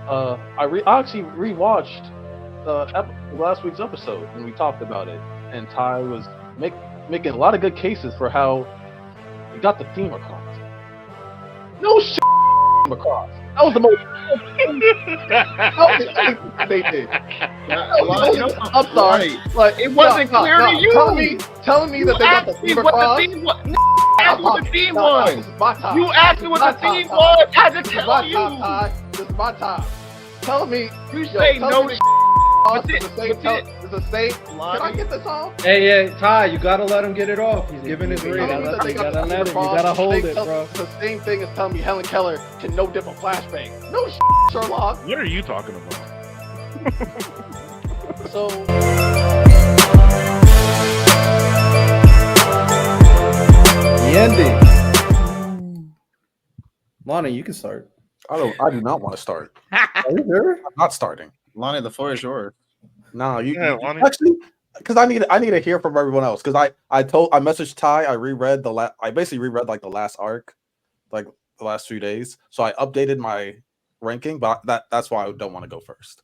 I actually rewatched last week's episode when we talked about it, and Ty was making a lot of good cases for how he got the theme across. No shit across. That was the most. That was the only thing they did. I'm sorry. Lonnie, Like it wasn't clear to you. Telling me that they got the asked me theme what the across. theme was. Asked me what the theme was. This is my time. You asked me what the theme was. I had to This is tell my you. time, Ty. This is my time. Telling me. You say no It's shit. the same. Can I get this off? Hey, Ty, you gotta let him get it off. He's giving his read. You gotta let him. You gotta hold it, bro. It's the same thing as telling me Helen Keller can no different flashbang. No Sherlock. What are you talking about? So. The ending. Lani, you can start. I do not want to start. Are you sure? I'm not starting. Lonnie, the floor is yours. No, Lonnie. actually, because I need to hear from everyone else. Because I messaged Ty. I basically reread like the last arc, like the last 2 days. So I updated my ranking, but that's why I don't want to go first.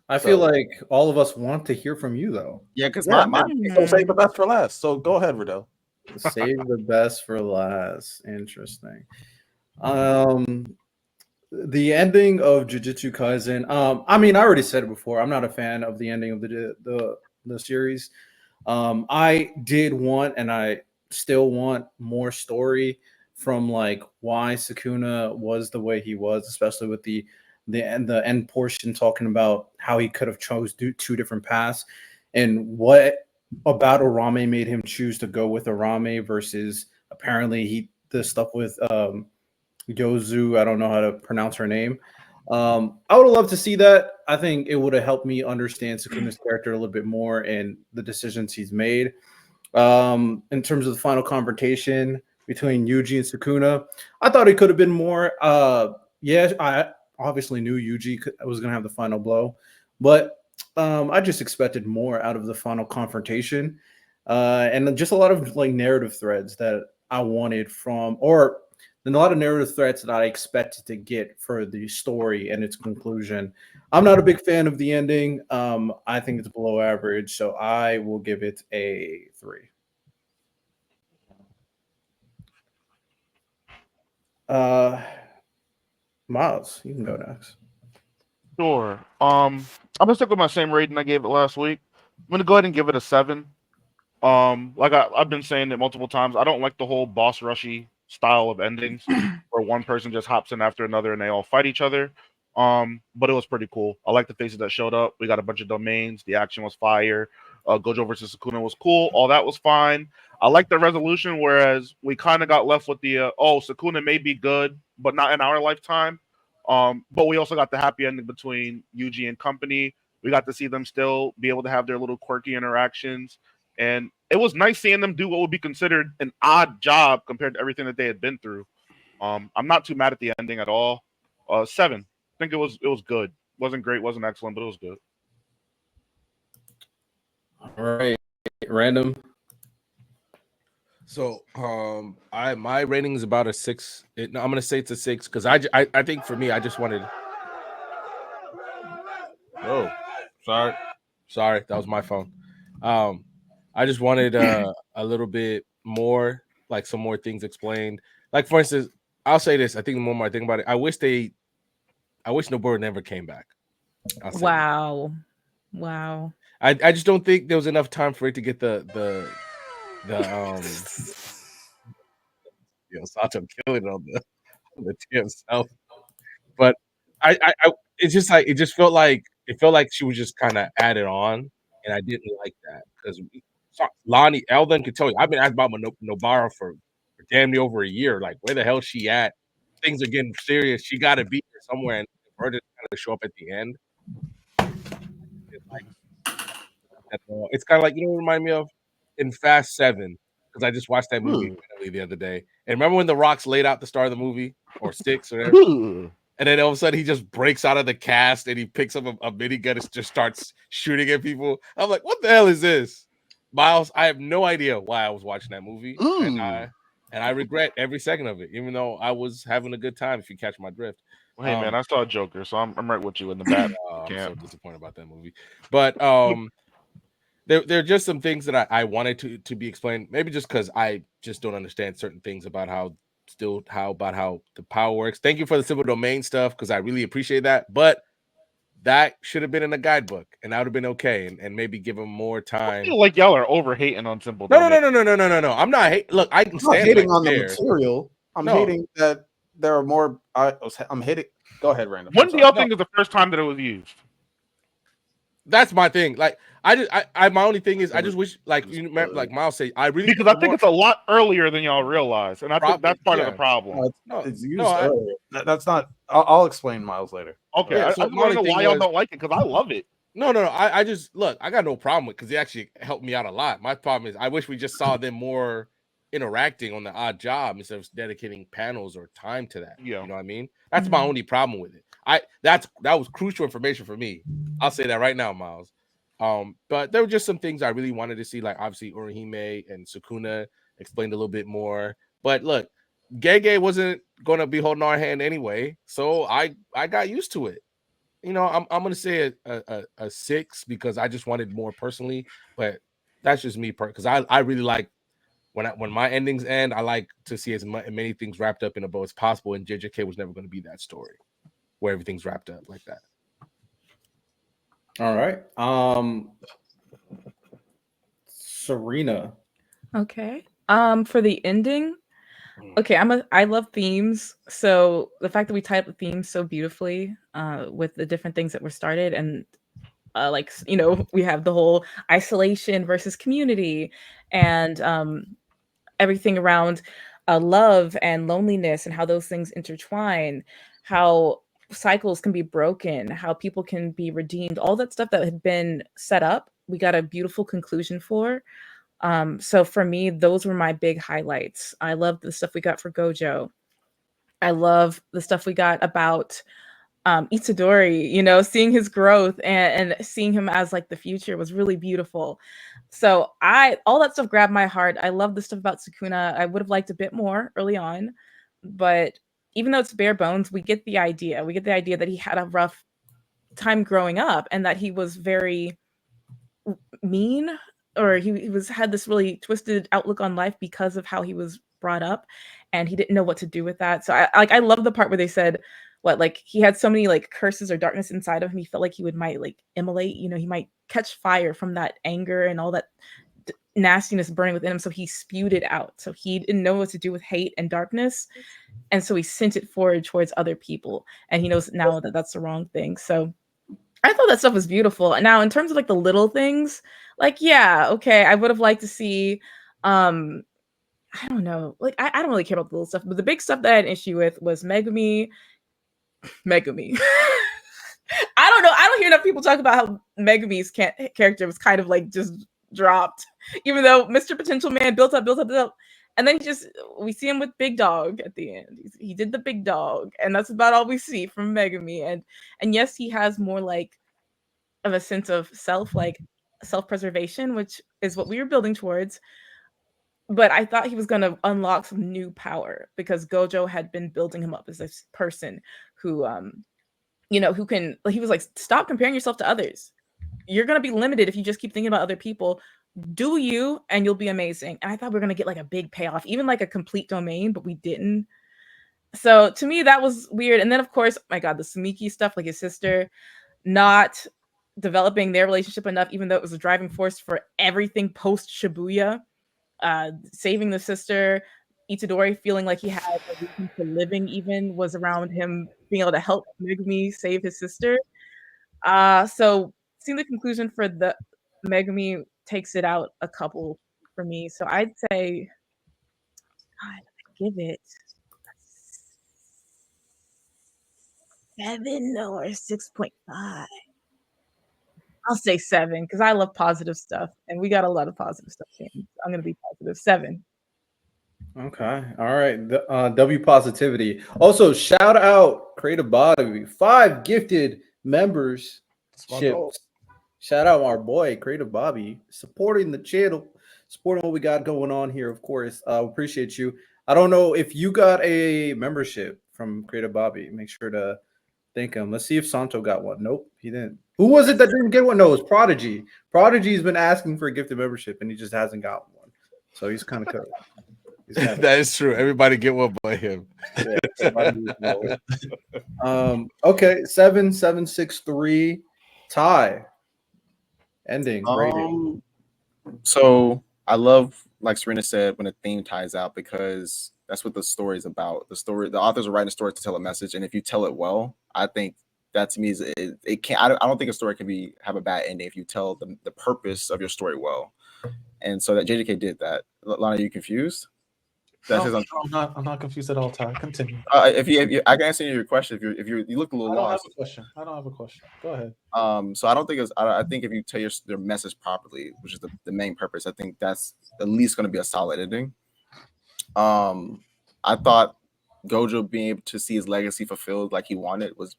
I feel like all of us want to hear from you, though. Yeah, because So save the best for last. So go ahead, Riddell. Save the best for last. Interesting. The ending of Jujutsu Kaisen. I mean, I already said it before. I'm not a fan of the ending of the series. I did want, and I still want more story from like why Sukuna was the way he was, especially with the end portion talking about how he could have chose two different paths, and what about Arame made him choose to go with Arame versus apparently the stuff with Yozu. I don't know how to pronounce her name. I would have loved to see that. I think it would have helped me understand Sukuna's character a little bit more and the decisions he's made. In terms of the final confrontation between Yuji and Sukuna, I thought it could have been more. Yeah, I obviously knew Yuji was going to have the final blow, but I just expected more out of the final confrontation, and just a lot of like narrative threads that I wanted from, or a lot of narrative threads that I expected to get for the story and its conclusion. I'm not a big fan of the ending. I think it's below average, so I will give it a 3. Miles, you can go next. Sure. I'm gonna stick with my same rating I gave it last week. I'm gonna go ahead and give it a 7. Like I've been saying it multiple times. I don't like the whole boss rushy style of endings where one person just hops in after another and they all fight each other. But it was pretty cool. I like the faces that showed up. We got a bunch of domains. The action was fire. Gojo versus Sukuna was cool. All that was fine. I like the resolution, whereas we kind of got left with the Sukuna may be good, but not in our lifetime. But we also got the happy ending between Yuji and company. We got to see them still be able to have their little quirky interactions. And it was nice seeing them do what would be considered an odd job compared to everything that they had been through. I'm not too mad at the ending at all. 7. I think it was good. Wasn't great, wasn't excellent, but it was good. All right, random. So, my rating is about a 6. I'm gonna say it's a 6 because I think for me, I just wanted. Oh, sorry, that was my phone. I just wanted a little bit more, like some more things explained. Like for instance, I'll say this. I think the more I think about it, I wish Noboru never came back. Wow. I just don't think there was enough time for it to get the Sato killing on the T himself. But I it's just like it felt like she was just kind of added on, and I didn't like that because Lani Elden could tell you I've been asked about Nobara for damn near over a year. Like where the hell is she at? Things are getting serious. She got to be here somewhere, and for her to kind of show up at the end, it's kind of like remind me of in Fast 7 because I just watched that movie the other day. And remember when the rocks laid out the start of the movie or 6 or whatever? And then all of a sudden he just breaks out of the cast and he picks up a minigun and just starts shooting at people. I'm like, what the hell is this? Miles, I have no idea why I was watching that movie. And I regret every second of it, even though I was having a good time, if you catch my drift. Well, hey man, I saw Joker, so I'm right with you in the Batman I'm so camp. disappointed about that movie. But there are just some things that I wanted to be explained. Maybe just because I just don't understand certain things about how the power works. Thank you for the civil domain stuff because I really appreciate that. But that should have been in a guidebook, and that would have been okay, and maybe give them more I time. feel like y'all are over hating on Simple No, Domain. No. I'm not. Look, I can I'm not stand hating my on the chair. material. I'm No. hating that there are more. I'm hating. Go ahead, Random. When do y'all think is the first time that it was used? That's my thing. Like, I my only thing is I just wish, like, you remember, like Miles said, I really Because I think it's a lot earlier than y'all realize, and I think that's part of the problem. It's used earlier. That's not. I'll explain Miles later. Okay, Yeah, I so just my want to only know thing why y'all was- don't like it because I love it. No. I just look. I got no problem with because they actually helped me out a lot. My problem is I wish we just saw them more interacting on the odd job instead of dedicating panels or time to that. Yeah. You know what I mean? That's my only problem with it. That was crucial information for me. I'll say that right now, Miles. But there were just some things I really wanted to see, like obviously Orihime and Sukuna explained a little bit more. But look, Gege wasn't gonna be holding our hand anyway, so I got used to it. You know, I'm gonna say a 6 because I just wanted more personally, but that's just me because I really like when my endings end, I like to see as many things wrapped up in a bow as possible, and JJK was never going to be that story where everything's wrapped up like that. All right. Serena. Okay. For the ending, okay, I love themes. So the fact that we tied up the themes so beautifully, with the different things that were started and we have the whole isolation versus community and everything around love and loneliness and how those things intertwine, how cycles can be broken, how people can be redeemed, all that stuff that had been set up, we got a beautiful conclusion for. So for me, those were my big highlights. I love the stuff we got for Gojo. I love the stuff we got about Itadori, seeing his growth and seeing him as like the future was really beautiful. So all that stuff grabbed my heart. I love the stuff about Sukuna. I would have liked a bit more early on, but even though it's bare bones, we get the idea. We get the idea that he had a rough time growing up and that he was very mean, or he had this really twisted outlook on life because of how he was brought up, and he didn't know what to do with that. So I love the part where they said what, like, he had so many like curses or darkness inside of him, he felt like he might like immolate, he might catch fire from that anger and all that nastiness burning within him, so he spewed it out. So he didn't know what to do with hate and darkness, and so he sent it forward towards other people, and he knows now that that's the wrong thing. So I thought that stuff was beautiful. Now, in terms of like the little things, like, yeah, okay, I would have liked to see, I don't know, like, I don't really care about the little stuff, but the big stuff that I had an issue with was Megumi. Megumi. I don't know. I don't hear enough people talk about how Megumi's character was kind of like just dropped, even though Mr. Potential Man built up, and then we see him with Big Dog at the end. He did the Big Dog, and that's about all we see from Megumi. And yes, he has more like of a sense of self-preservation, which is what we were building towards. But I thought he was going to unlock some new power because Gojo had been building him up as this person who, who can, he was like, stop comparing yourself to others. You're going to be limited if you just keep thinking about other people. Do you, and you'll be amazing. And I thought we were going to get like a big payoff, even like a complete domain, but we didn't. So to me, that was weird. And then, of course, my God, the Sumiki stuff, like his sister not developing their relationship enough, even though it was a driving force for everything post Shibuya, saving the sister, Itadori feeling like he had a reason for living even was around him being able to help Megumi save his sister. So seeing the conclusion for the Megumi takes it out a couple for me. So I'd say I'd give it 7 or 6.5. I'll say 7 because I love positive stuff, and we got a lot of positive stuff. I'm gonna be positive 7. Okay. All right. W positivity. Also, shout out Creative Body. 5 gifted memberships. Shout out our boy Creative Bobby supporting the channel, supporting what we got going on here. Of course, appreciate you. I don't know if you got a membership from Creative Bobby. Make sure to thank him. Let's see if Santo got one. Nope, he didn't. Who was it that didn't get one? No, it was Prodigy. Prodigy's been asking for a gifted membership and he just hasn't gotten one. So he's kind of cool. That is true. Everybody get one by him. Okay, 7-7-6-3 tie. Ending rating. So I love, like Serena said, when a theme ties out because that's what the story is about. The authors are writing a story to tell a message, and if you tell it well, I think that to me is it can't. I don't think a story can have a bad ending if you tell the purpose of your story well. And so that JJK did that. Lana, are you confused? I'm not confused at all, Ty. Continue. If you, I can answer your question. If you look a little lost. I don't have a question. Go ahead. So I don't think I think if you tell your message properly, which is the main purpose, I think that's at least going to be a solid ending. I thought Gojo being able to see his legacy fulfilled like he wanted was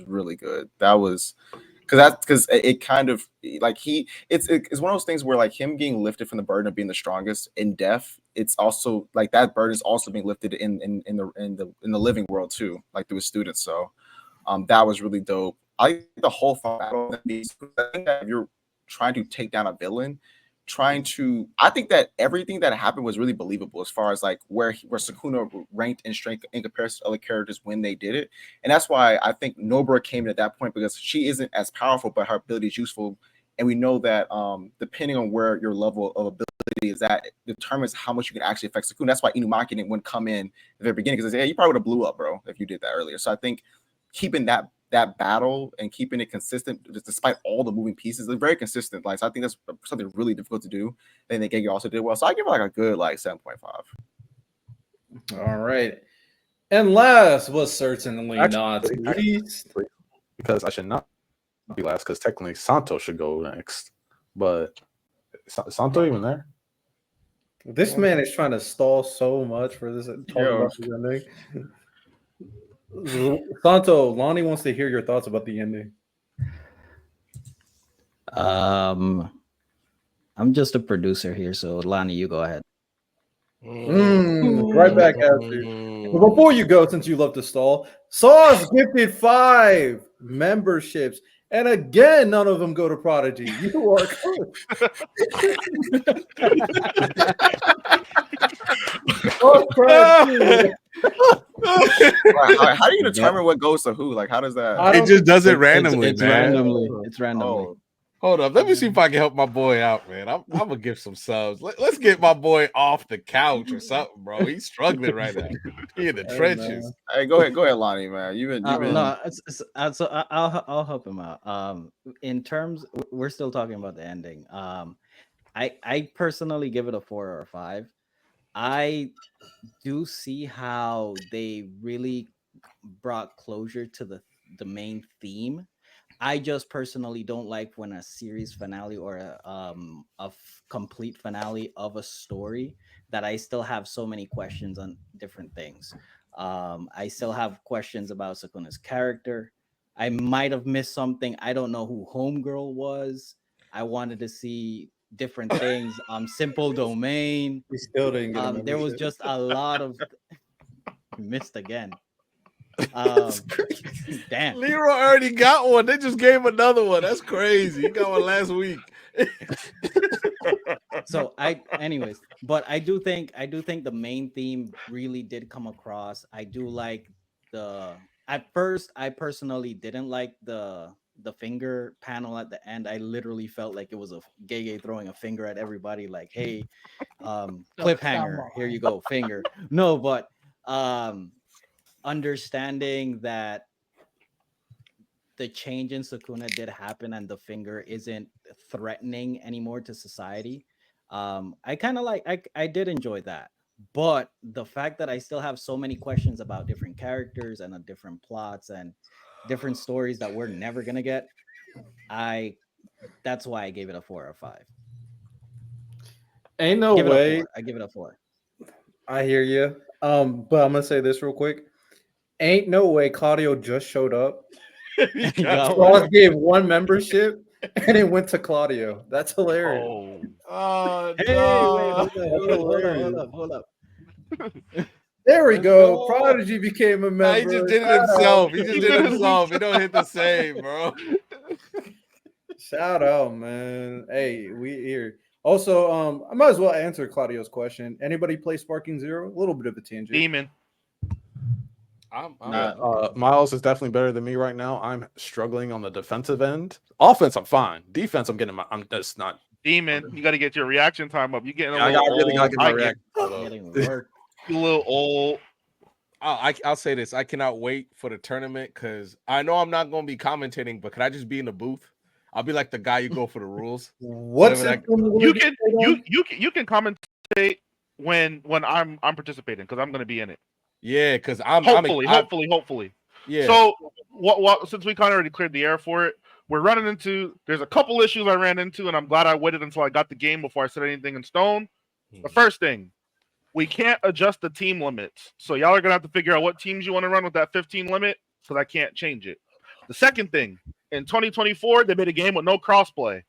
really good. That was because it kind of like it's one of those things where like him being lifted from the burden of being the strongest in death, it's also like that burden is also being lifted in the living world too, like through his students. So that was really dope. I think the whole battle, I think that if you're trying to take down a villain, I think that everything that happened was really believable as far as like where Sukuna ranked in strength in comparison to other characters when they did it. And that's why I think Nobara came in at that point, because she isn't as powerful, but her ability is useful. And we know that depending on where your level of ability is at, it determines how much you can actually affect Sukuna. That's why Inumaki didn't come in at the very beginning, because they say, hey, you probably would have blew up, bro, if you did that earlier. So I think keeping that battle and keeping it consistent despite all the moving pieces, they're very consistent. Like, so I think that's something really difficult to do. And then Gege also did well. So I give it like a good 7.5. All right. And last was certainly not least. Because I should not be last, because technically Santo should go next. But is Santo even there? This man is trying to stall so much for this ending. Santo, Lani wants to hear your thoughts about the ending. I'm just a producer here, so Lani, you go ahead. Right back at you. But before you go, since you love to stall, Sauce gifted 5 memberships. And again, none of them go to Prodigy. You are How do you determine what goes to who? Like, how does that? It just does it randomly, it's man. It's randomly. Oh. Hold up. Let me see if I can help my boy out, man. I'm gonna give some subs. Let's get my boy off the couch or something, bro. He's struggling right now. He in the trenches. Hey, go ahead, Lonnie, man. You've been. No, so I'll help him out. In terms, we're still talking about the ending. I personally give it a 4 or a 5. I do see how they really brought closure to the main theme. I just personally don't like when a series finale or a complete finale of a story that I still have so many questions on different things. I still have questions about Sukuna's character. I might have missed something. I don't know who Homegirl was. I wanted to see different things. Simple Domain. We still didn't get there was just a lot of missed again. Damn. Leroy already got one. They just gave another one. That's crazy. He got one last week. So anyways, but I do think the main theme really did come across. I do like at first I personally didn't like the finger panel at the end. I literally felt like it was a Gege throwing a finger at everybody, like, hey, cliffhanger, here you go, finger. No, but understanding that the change in Sukuna did happen and the finger isn't threatening anymore to society. I kind of I did enjoy that. But the fact that I still have so many questions about different characters and different plots and different stories that we're never gonna get, that's why I gave it a 4 or 5. Ain't no way. I give it a 4. I hear you. But I'm gonna say this real quick. Ain't no way Claudio just showed up. Sauce gave 1 membership and it went to Claudio. That's hilarious. Hey, wait, hold up. There we Let's go. go. Prodigy became a Nah, he member. just did it Shout out. himself. He just He did it did it himself. It don't hit the same, bro. Shout out, man. Hey, we here. Also, I might as well answer Claudio's question. Anybody play Sparking Zero? A little bit of a tangent. Demon. I'm Miles is definitely better than me right now. I'm struggling on the defensive end. Offense, I'm fine. Defense, I'm just not. Demon. You got to get your reaction time up. You getting a I little really gotta old. get my I get reaction. Getting work. you a little old. I'll say this. I cannot wait for the tournament because I know I'm not going to be commentating, but can I just be in the booth? I'll be like the guy you go for the rules. What's Whatever it? You can commentate when I'm participating because I'm going to be in it. Yeah, because I'm hopefully. Yeah. So what since we kind of already cleared the air for it, we're running into. There's a couple issues I ran into, and I'm glad I waited until I got the game before I said anything in stone. The first thing, we can't adjust the team limits, so y'all are gonna have to figure out what teams you want to run with that 15 limit, because I can't change it. The second thing, in 2024, they made a game with no crossplay.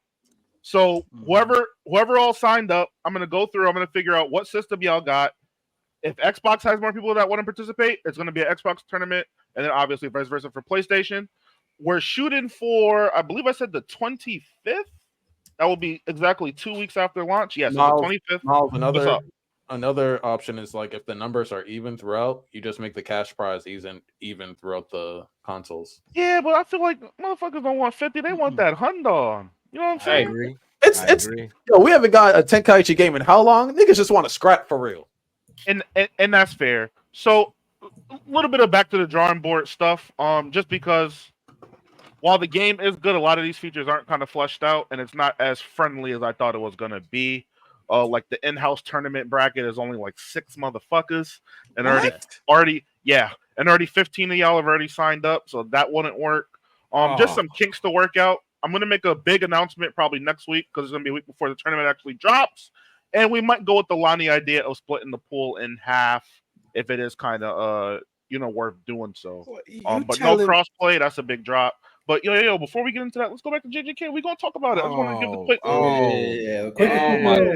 So whoever all signed up, I'm gonna go through. I'm gonna figure out what system y'all got. If Xbox has more people that want to participate, it's going to be an Xbox tournament, and then obviously vice versa for PlayStation. We're shooting for, I believe I said the 25th. That will be exactly 2 weeks after launch. Yes, Miles, the 25th. Miles, up? another option is like if the numbers are even throughout, you just make the cash prize even throughout the consoles. Yeah, but I feel like motherfuckers don't want 50. They want that Hyundai. You know what I'm I saying? agree. It's yo, we haven't got a Tenkaichi game in how long? Niggas just want to scrap for real. And that's fair. So a little bit of back to the drawing board stuff. Just because while the game is good, a lot of these features aren't kind of fleshed out, and it's not as friendly as I thought it was gonna be. Like the in-house tournament bracket is only like 6 motherfuckers, and already 15 of y'all have already signed up, so that wouldn't work. Just some kinks to work out. I'm gonna make a big announcement probably next week because it's gonna be a week before the tournament actually drops. And we might go with the Lani idea of splitting the pool in half if it is kind of worth doing so. But no crossplay, that's a big drop. But before we get into that, let's go back to JJK. We're gonna talk about it. I just want to give the quick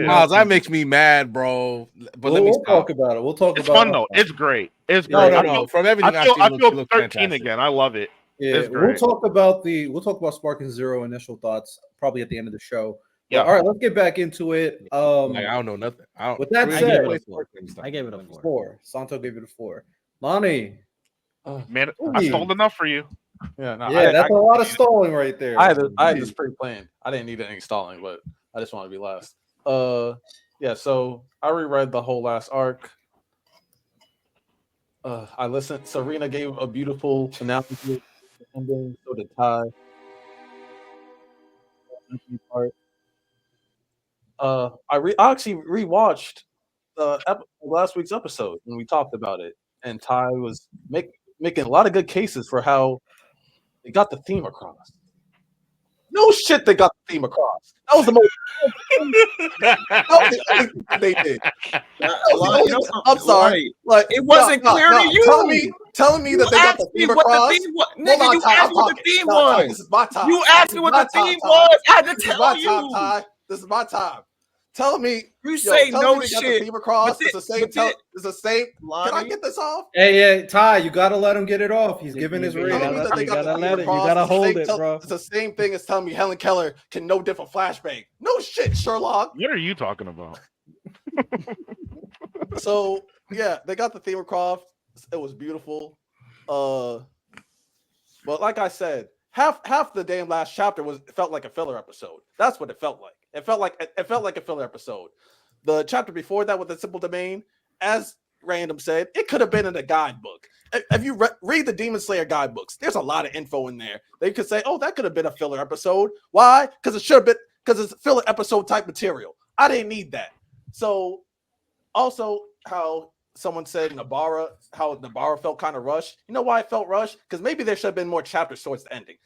Miles, that makes me mad, bro. But we'll talk about it. We'll talk it's about it. fun though. It's great. It's great. No. From everything I feel it looks 13 fantastic. again. I love it. Yeah, we'll talk about Sparking Zero initial thoughts probably at the end of the show. Yeah. All right, let's get back into it. I don't know nothing. With that I said, gave it a 4. 4. Santo gave it a 4. Lonnie, man, I stalled enough for you. Yeah, that's a lot of stalling right there. I had this pre-planned. I didn't need any stalling, but I just want to be last. So I reread the whole last arc. I listened. Serena gave a beautiful announcement. Ending, so did Ty. I actually rewatched last week's episode when we talked about it, and Ty was making a lot of good cases for how they got the theme across. No shit, they got the theme across. That was the most. They did. I'm sorry. Like it wasn't clear to you. Telling me that they got the theme across. Nigga, you asked me what the theme was. This is my time. You asked me what the theme was. I had to tell you. This is my time. Tell me. You say no shit. Theme across. It's the same. It's the same. Can I get this off? Hey, Ty, you gotta let him get it off. He's giving his rating. You gotta let it. You gotta hold it, bro. It's the same thing as telling me Helen Keller can no different flashbang. No shit, Sherlock. What are you talking about? So yeah, they got the theme across. It was beautiful. But like I said, half the damn last chapter felt like a filler episode. That's what it felt like. It felt like a filler episode. The chapter before that with the simple domain, as Random said, it could have been in a guidebook. If you read the Demon Slayer guidebooks, there's a lot of info in there. They could say, "Oh, that could have been a filler episode." Why? Because it should have been because it's filler episode type material. I didn't need that. So, also how someone said how Nabara felt kind of rushed. You know why it felt rushed? Because maybe there should have been more chapters towards the ending.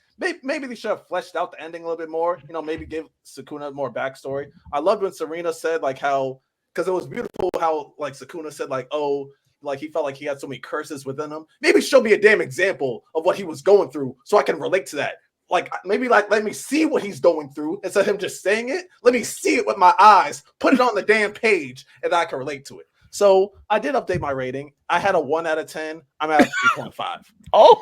Maybe they should have fleshed out the ending a little bit more. Maybe give Sukuna more backstory. I loved when Serena said how, because it was beautiful how Sukuna said he felt like he had so many curses within him. Maybe show me a damn example of what he was going through so I can relate to that. Maybe let me see what he's going through instead of him just saying it. Let me see it with my eyes. Put it on the damn page and I can relate to it. So I did update my rating. I had a 1 out of 10. I'm at a 3.5. Oh,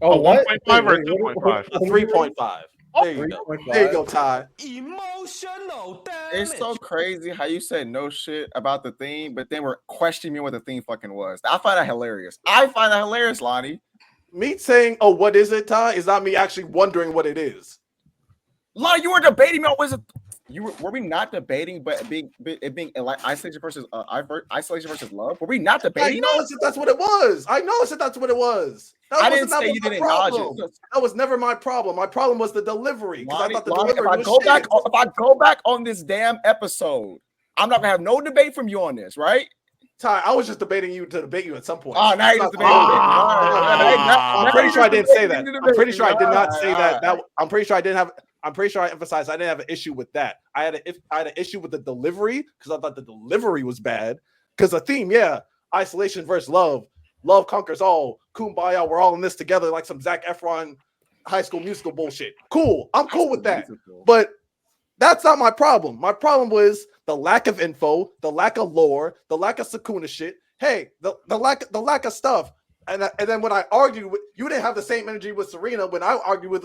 Oh, a what? 1.5 or a Wait, what- 2.5? A 3.5. There you go. 3.5? There you go, Ty. Emotional It's damage. so crazy how you said no shit about the theme, but then we're questioning me what the theme fucking was. I find that hilarious. Lonnie. Me saying, "Oh, what is it, Ty?" is not me actually wondering what it is. Lonnie, you were debating me on was it. Were we not debating, but it being like isolation versus love? Were we not I debating? know that's what it was. I know that's what it was. I didn't say you didn't acknowledge it. That was never my problem. My problem was the delivery. Because I thought the Lonnie, delivery was if shit. I go back on this damn episode, I'm not gonna have no debate from you on this, right? Ty, I was just debating you to debate you at some point. Oh, now you just debating me. I'm pretty sure I didn't say that. I'm pretty sure I did not say that. I'm pretty sure I didn't have. I'm pretty sure I emphasized I didn't have an issue with that. I had an issue with the delivery because I thought the delivery was bad. Because the theme, yeah, isolation versus love. Love conquers all. Kumbaya, we're all in this together like some Zac Efron High School Musical bullshit. Cool. I'm cool with that. But that's not my problem. My problem was the lack of info, the lack of lore, the lack of Sakuna shit. Hey, the lack of stuff. And then when I argued with you, didn't have the same energy with Serena. When I argued with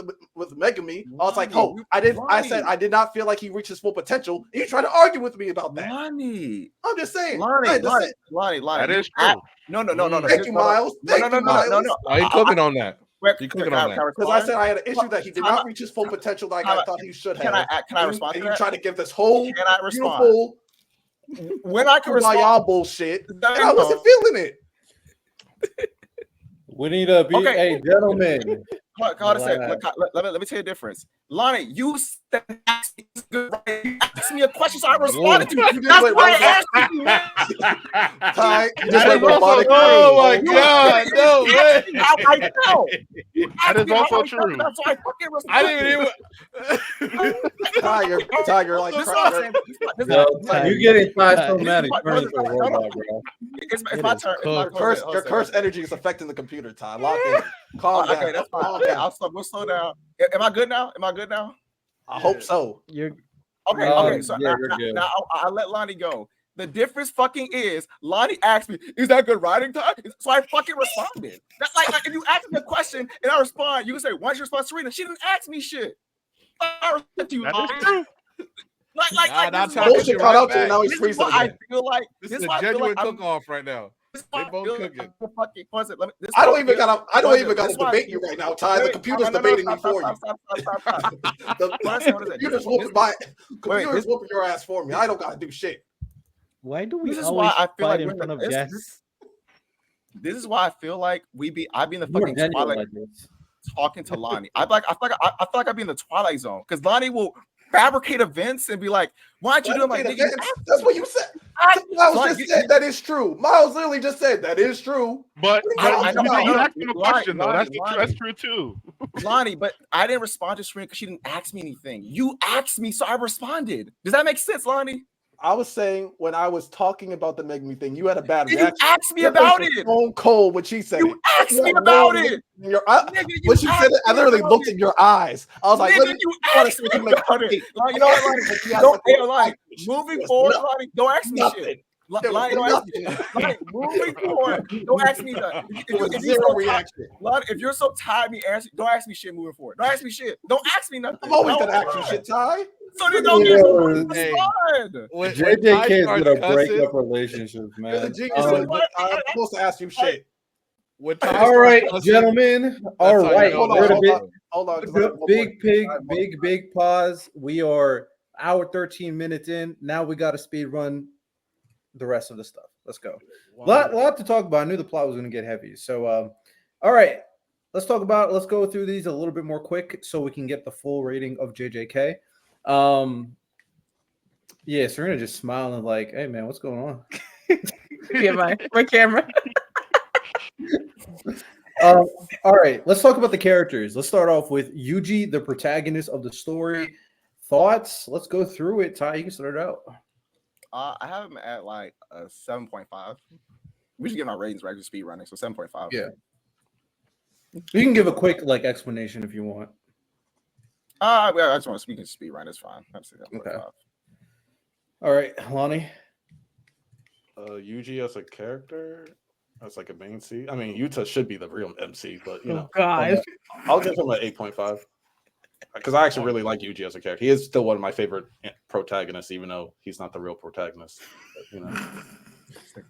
Megami, I was like, "Oh, I said I did not feel like he reached his full potential." And you tried to argue with me about that. Lonnie, I'm just saying, Lonnie. That is true. No. Thank you, Miles. Thank you, Miles. Why are you cooking on that? You cooking on that? Because I said I had an issue that he did not reach his full potential like I thought he should have. Can I respond? And you try to give this whole beautiful when I can respond bullshit, and I wasn't feeling it. We need to be okay. a gentleman. Let me tell you the difference. Lonnie, you asked me a question, so I responded to you. That's why I asked you. Oh my god, no way. I know. That is also true. That's why I fucking responded. I didn't even. Tiger, like You getting Ty so mad he's turning into a robot, bro. It's my turn. Your curse energy is affecting the computer, Ty. Lock in. Calm down. Okay, that's fine. We'll slow down. Am I good now? I hope so. You're okay. So yeah, now I'll let Lonnie go. The difference fucking is Lonnie asked me, "Is that good writing time?" So I fucking responded. That's like if you ask me a question and I respond, you can say, "Why did you respond, Serena?" She didn't ask me shit. I respond to you. That is true. Bullshit caught up to you. Now he's freezing. I feel like this is a genuine cook-off right now. They both cooking. I don't even gotta debate you right now, Ty. The computer's debating me for you. The computer's whooping your ass for me. I don't gotta do shit. Why do we This is always why I feel fight like in front of guests? This is why I feel like I'd be in the fucking Twilight talking to Lonnie. I feel like I'd be in the Twilight Zone because Lonnie will fabricate events and be like, "Why aren't you doing like events? That's what you said." Miles just said that is true. Miles literally just said that is true. But you asked him a question though. Lonnie, That's true too. Lonnie, but I didn't respond to Serena because she didn't ask me anything. You asked me, so I responded. Does that make sense, Lonnie? I was saying when I was talking about the Meg Me thing, you had a bad reaction. You asked me about it. Stone cold when she said you asked me about it. When she said it, I literally looked in your eyes. I was like, "Nigga, you asked me about it." You know what, Lonnie? Moving forward, Lonnie, don't ask me shit. Lonnie, don't ask me. Lonnie, moving forward, don't ask me that. If you're so tired of me answering, don't ask me shit moving forward. Don't ask me shit. Don't ask me nothing. I'm always gonna ask you shit, Ty. So they don't get JJ kids gonna break up relationships, man. I'm supposed to ask you shit. All right, gentlemen. All right, hold on. Big pause. We are hour 13 minutes in. Now we got to speed run the rest of the stuff. Let's go. Lot to talk about. I knew the plot was going to get heavy. So, all right, let's go through these a little bit more quick so we can get the full rating of JJK. Yeah, Serena just smiling like, "Hey man, what's going on?" Yeah, my camera. All right, let's talk about the characters. Let's start off with Yuji, the protagonist of the story. Thoughts? Let's go through it. Ty, you can start it out. I have him at like a 7.5. We should get my ratings right to speed running, so 7.5. Yeah. You can give a quick explanation if you want. I just want to speak in speed run. It's fine. Okay. All right, Lani. Yuji as a character, as like a main C. I mean, Yuta should be the real MC, but you know, God. I'll give him an 8.5 because I actually really like Yuji as a character. He is still one of my favorite protagonists, even though he's not the real protagonist. But, you know.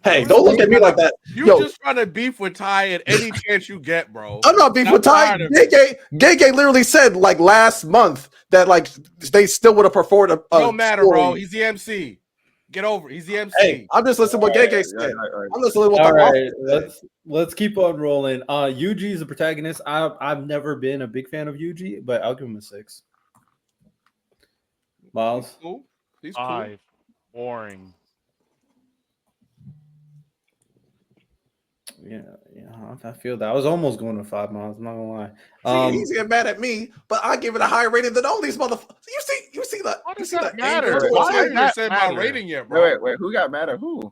Hey, don't look at me like that. You Yo, just trying to beef with Ty at any chance you get, bro. I'm not beef with Ty. Gege literally said like last month that like they still would have preferred a no matter, story. bro. He's the MC. Get over it. He's the MC. Hey, I'm just listening to what Gege said. I'm listening to what All the right, author said. let's keep on rolling. Yuji is the protagonist. I've never been a big fan of Yuji, but I'll give him a 6. Miles, He's cool. He's cool. 5. Boring. yeah, I feel that. I was almost going to 5 miles. I'm not gonna lie. He's getting mad at me, but I give it a higher rating than all these motherfuckers. You see that? Why You does see that that matter? anger? Well, Why I does haven't that said my matter? rating yet, bro. Wait, who got mad at who?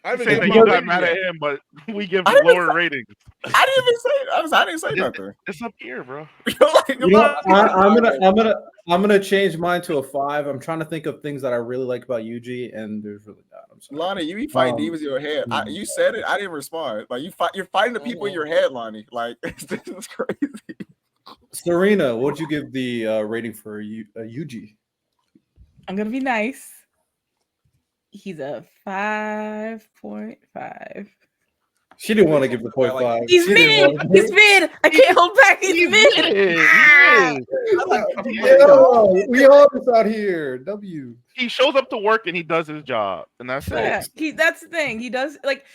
I haven't Saying given that my you got rating mad yet. at him, but we give I didn't lower ratings. I didn't even say. I didn't say nothing. It's up here, bro. You know, I'm gonna change mine to a 5. I'm trying to think of things that I really like about Yuji, and there's really not. I'm sorry. Lonnie, you be fighting demons in your head. You said it. I didn't respond. Like you're fighting the people in your head, Lonnie. Like this is crazy. Serena, what'd you give the rating for Yuji? I'm gonna be nice. He's a 5.5. She didn't want to give the 0.5. He's She didn't mid. want to- He's mid. I can't hold back. He's mid. Yo, we all this out here. W. He shows up to work and he does his job, and that's Yeah, it. that's the thing. He does like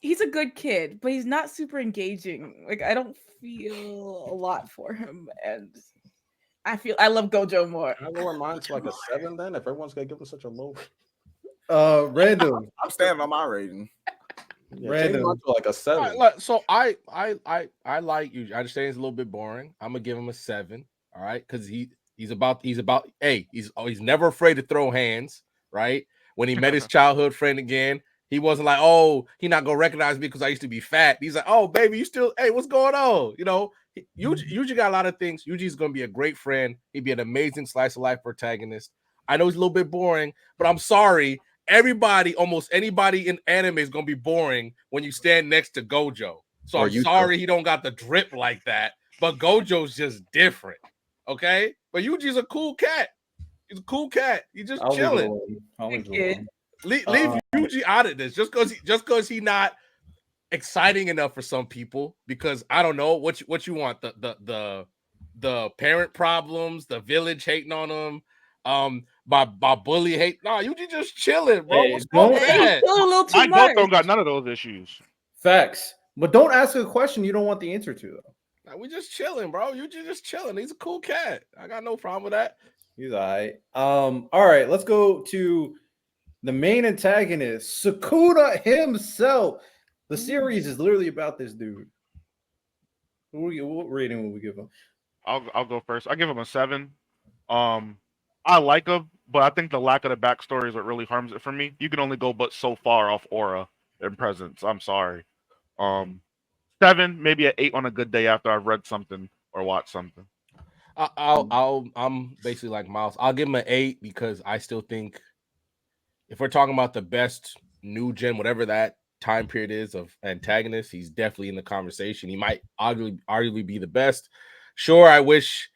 he's a good kid, but he's not super engaging. Like I don't feel a lot for him, and I love Gojo more. Can I lower mine to like a 7 then? If everyone's gonna give him such a low, Random. I'm standing on my rating. yeah, Random. change mine to like a 7. So I like you. I understand it's a little bit boring. I'm gonna give him a 7. All right, because he's about. Hey, he's never afraid to throw hands. Right, when he met his childhood friend again, he wasn't like, oh, he not gonna recognize me because I used to be fat. He's like, oh, baby, you still, hey, what's going on? You know, Yuji got a lot of things. Yuji's gonna be a great friend. He'd be an amazing slice of life protagonist. I know he's a little bit boring, but I'm sorry. Everybody, almost anybody in anime is gonna be boring when you stand next to Gojo. So I'm sorry he don't got the drip like that, but Gojo's just different. Okay, but Yuji's a cool cat. He's a cool cat. He's just chilling. Leave Yuji out of this just because he not exciting enough for some people. Because I don't know what you want, the parent problems, the village hating on him, my bully hate. Nah, Yuji just chilling, bro. Hey, What's wrong with that? A little too My much. don't got none of those issues. Facts. But don't ask a question you don't want the answer to, though. Nah, we just chilling, bro. Yuji just chilling. He's a cool cat. I got no problem with that. He's all right. All right, let's go to the main antagonist, Sukuna himself. The series is literally about this dude. What rating will we give him? I'll go first. I give him a 7. I like him, but I think the lack of the backstory is what really harms it for me. You can only go but so far off aura and presence. I'm sorry. 7, maybe an 8 on a good day after I've read something or watched something. I'm basically like Miles. I'll give him an 8 because I still think if we're talking about the best new gen, whatever that time period is of antagonists, he's definitely in the conversation. He might arguably be the best. Sure, I wish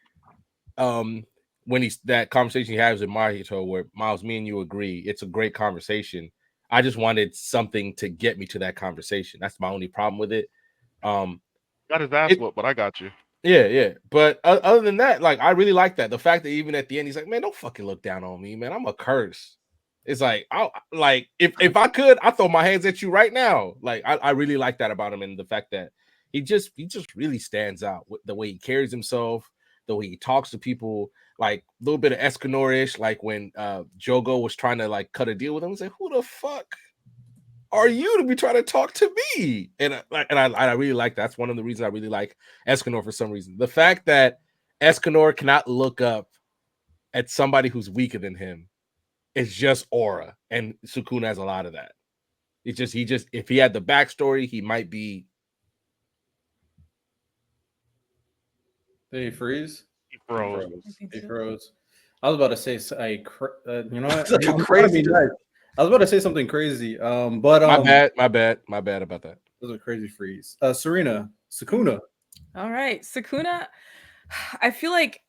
when he's that conversation he has with Mahito where Miles, me and you agree, it's a great conversation. I just wanted something to get me to that conversation. That's my only problem with it. Got his ass whooped, but I got you. Yeah. But other than that, like I really like that. The fact that even at the end, he's like, man, don't fucking look down on me, man. I'm a curse. It's like, if I could, I'd throw my hands at you right now. Like, I really like that about him, and the fact that he just really stands out with the way he carries himself, the way he talks to people, like a little bit of Escanor-ish, like when Jogo was trying to like cut a deal with him. He's like, who the fuck are you to be trying to talk to me? And I really like that. That's one of the reasons I really like Escanor for some reason. The fact that Escanor cannot look up at somebody who's weaker than him is just aura, and Sukuna has a lot of that. It's just he if he had the backstory, he might be. Did he freeze? He froze. He froze. I was about to say, you know what? Such a I'm crazy trying to be nice. I was about to say something crazy. But My bad about that. those are crazy freeze. Serena, Sakuna. All right, Sakuna. I feel like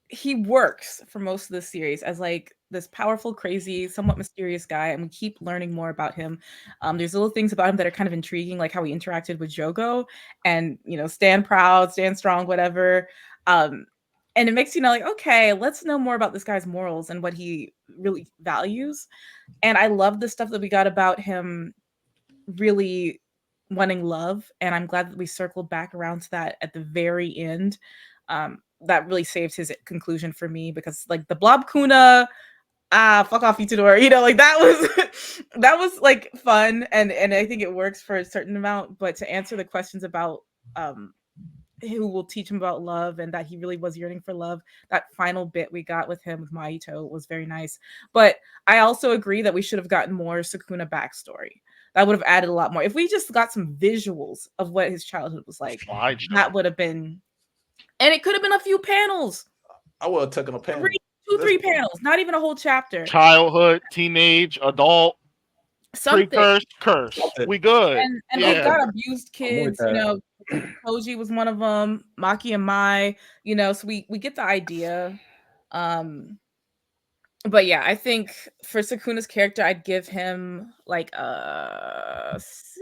he works for most of the series as like this powerful, crazy, somewhat mysterious guy, and we keep learning more about him. There's little things about him that are kind of intriguing, like how he interacted with Jogo, and stand proud, stand strong, whatever. Um, and it makes you know, like, okay, let's know more about this guy's morals and what he really values. And I love the stuff that we got about him really wanting love, and I'm glad that we circled back around to that at the very end. That really saved his conclusion for me because like the Blob Kuna, fuck off Itadori, like that was that was like fun, and I think it works for a certain amount. But to answer the questions about who will teach him about love and that he really was yearning for love, that final bit we got with him with Maito was very nice. But I also agree that we should have gotten more Sakuna backstory. That would have added a lot more. If we just got some visuals of what his childhood was like, Slideshow. that would have been, and it could have been a few panels. I would have taken a panel. Three panels, not even a whole chapter. Childhood, teenage, adult, Something. curse. We good. And yeah. they've got abused kids, Koji was one of them, Maki and Mai, so we get the idea. But yeah, I think for Sakuna's character, I'd give him like a 6.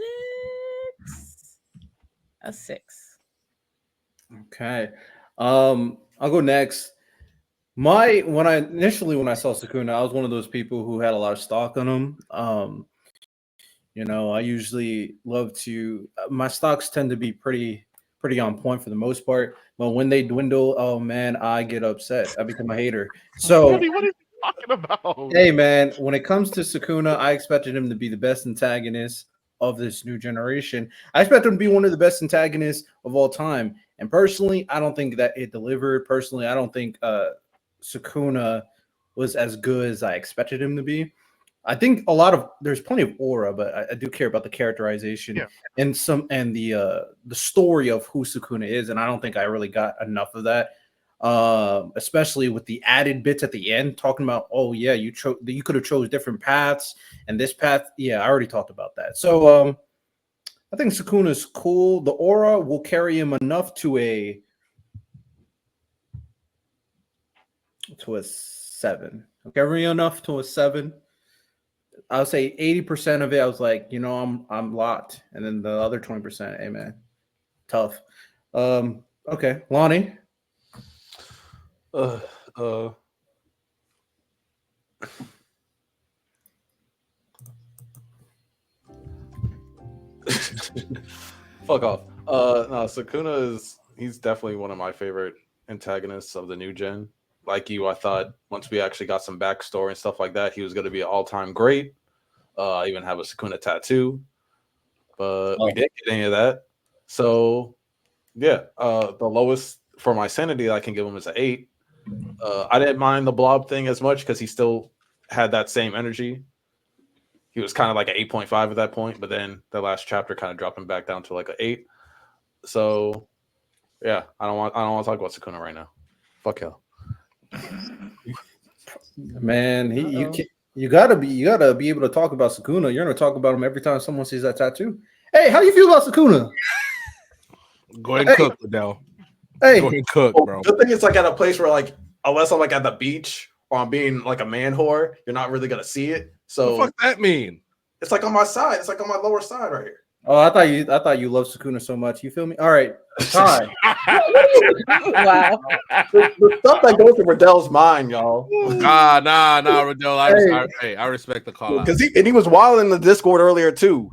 A 6. Okay. I'll go next. When I saw Sakuna, I was one of those people who had a lot of stock on him. I usually love to my stocks tend to be pretty on point for the most part, but when they dwindle, oh man, I get upset. I become a hater. So what are you talking about? Hey man, when it comes to Sakuna, I expected him to be the best antagonist of this new generation. I expect him to be one of the best antagonists of all time. And personally, I don't think that it delivered. Personally, I don't think Sakuna was as good as I expected him to be. I think there's plenty of aura, but I do care about the characterization and the story of who Sakuna is, and I don't think I really got enough of that. Especially with the added bits at the end, talking about, oh yeah, you could have chose different paths, and this path, yeah, I already talked about that. So I think Sakuna's cool. The aura will carry him enough to a 7. It'll carry enough to a 7. I'll say 80% of it, I was like, I'm locked. And then the other 20%, hey man, tough. Okay, Lani. Fuck off. No, Sakuna he's definitely one of my favorite antagonists of the new gen. Like you, I thought once we actually got some backstory and stuff like that, he was going to be an all-time great. I even have a Sakuna tattoo, but we didn't get any of that. So, yeah, the lowest for my sanity I can give him is an 8. I didn't mind the blob thing as much because he still had that same energy. He was kind of like an 8.5 at that point, but then the last chapter kind of dropped him back down to like an 8. So, yeah, I don't want to talk about Sakuna right now. Fuck hell. Man, you gotta be able to talk about Sakuna. You're gonna talk about him every time someone sees that tattoo. Hey, how you feel about Sakuna? Go ahead and cook, Liddell. Hey, go ahead and cook, bro. The thing is, like at a place where, like, unless I'm like at the beach or I'm being like a man whore, you're not really gonna see it. So what the fuck that mean? It's like on my side. It's like on my lower side right here. Oh, I thought you loved Sakuna so much. You feel me? All right, Ty. Wow. The stuff that goes to Riddell's mind, y'all. Nah, Riddell. I respect the call out. Because he was wild in the Discord earlier too.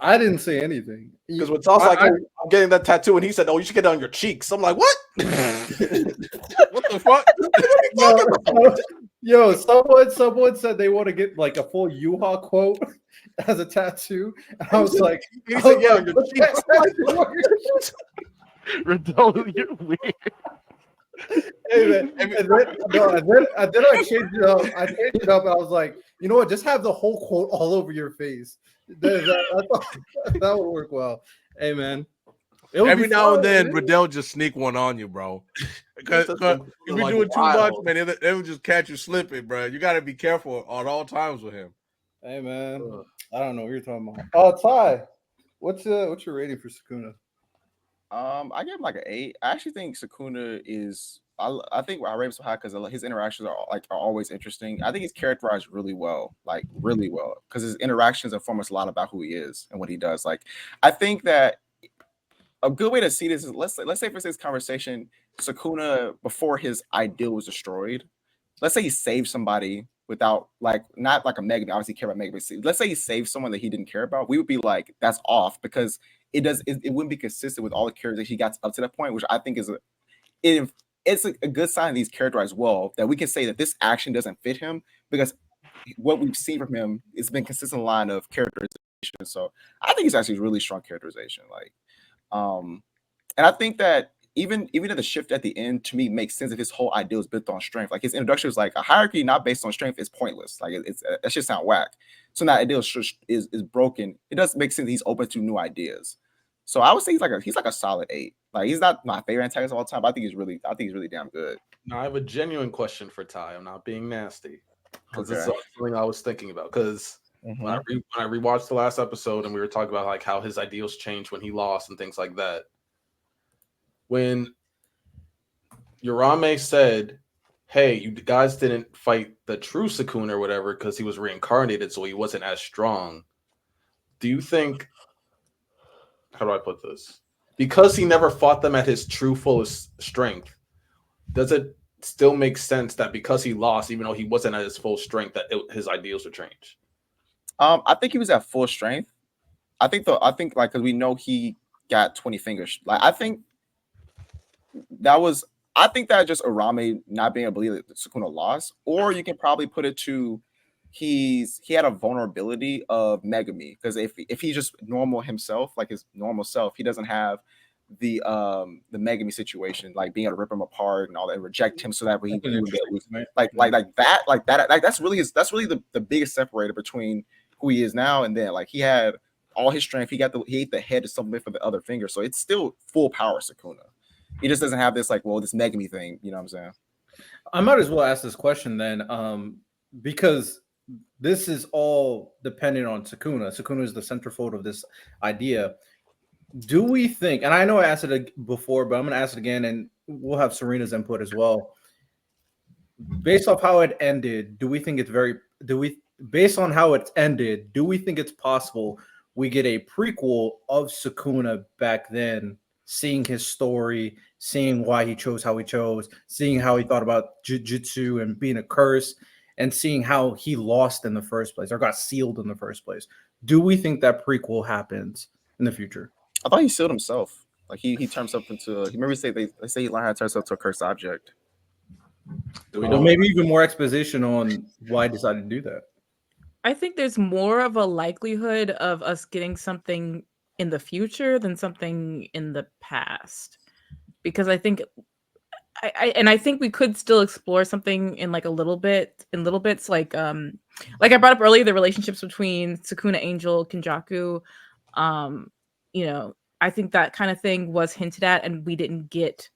I didn't say anything. Because when Toss like, I'm getting that tattoo, and he said, "Oh, you should get it on your cheeks." I'm like, "What? What the fuck?" Yo, someone said they want to get like a full Yuha quote as a tattoo. And I was like, he said, "Yeah, on your cheeks." Riddell, you're weird. Hey man, and then I changed it up. I changed it up, and I was like, you know what? Just have the whole quote all over your face. I thought that would work well. Hey man, It would Every be now and fun, then, dude. Riddell just sneak one on you, bro. Because Just if like you're doing too much, wild. man, they will just catch you slipping, bro. You got to be careful at all times with him. Hey man, Ugh. I don't know what you're talking about. Ty, what's your rating for Sukuna? I give him like an 8. I actually think Sukuna is. I think I rate him so high because his interactions are always interesting. I think he's characterized really well, like really well, because his interactions inform us a lot about who he is and what he does. Like, I think that a good way to see this is let's say for this conversation, Sukuna before his ideal was destroyed. Let's say he saved somebody without like not like a Mega. Obviously, care about Mega. Let's say he saved someone that he didn't care about. We would be like, that's off because it wouldn't be consistent with all the characters that he got up to that point, which I think is it's a good sign that he's characterized well, that we can say that this action doesn't fit him because what we've seen from him has been consistent line of characterization. So I think he's actually really strong characterization. Like, and I think that even at the shift at the end to me makes sense if his whole idea is built on strength. Like his introduction is like a hierarchy not based on strength is pointless. Like it's that should sound whack. So now idea is broken. It does make sense. He's open to new ideas. So I would say he's like a solid 8. Like he's not my favorite antagonist of all time, but I think he's really damn good. Now I have a genuine question for Ty. I'm not being nasty because this is Okay. something I was thinking about. Because when I rewatched the last episode and we were talking about like how his ideals changed when he lost and things like that. When Urame said, "Hey, you guys didn't fight the true Sukuna or whatever because he was reincarnated, so he wasn't as strong." Do you think? How do I put this? Because he never fought them at his true fullest strength, does it still make sense that because he lost, even though he wasn't at his full strength, that his ideals would change? I think he was at full strength. I think like because we know he got 20 fingers. Like I think that just Arame not being able to believe that Sukuna lost, or you can probably put it to he had a vulnerability of Megami because if he's just normal himself, like his normal self, he doesn't have the Megami situation, like being able to rip him apart and all that, and reject him so that he wouldn't get loose. That's really the biggest separator between who he is now and then. Like he had all his strength, he ate the head to supplement for the other finger, so it's still full power Sukuna. He just doesn't have this this Megami thing, you know what I'm saying? I might as well ask this question then, because this is all dependent on Sukuna. Sukuna is the centerfold of this idea. Do we think, and I know I asked it before, but I'm going to ask it again, and we'll have Serena's input as well. Based off how it ended, based on how it's ended, do we think it's possible we get a prequel of Sukuna back then, seeing his story, seeing why he chose how he chose, seeing how he thought about Jujutsu and being a curse, and seeing how he lost in the first place or got sealed in the first place? Do we think that prequel happens in the future? I thought he sealed himself. Like he turned himself into. You remember they say he learned how to turn himself to a cursed object. Do we Well, know? maybe even more exposition on why he decided to do that. I think there's more of a likelihood of us getting something in the future than something in the past, because I think I think we could still explore something in like little bits, like I brought up earlier, the relationships between Sukuna, Angel, Kinjaku. You know, I think that kind of thing was hinted at, and we didn't get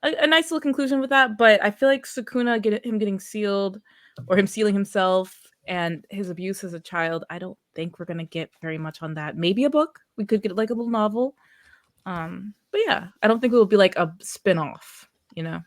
a nice little conclusion with that. But I feel like Sukuna him getting sealed, or him sealing himself, and his abuse as a child, I don't think we're gonna get very much on that. Maybe a book. We could get like a little novel. But yeah, I don't think it will be like a spin-off, you know.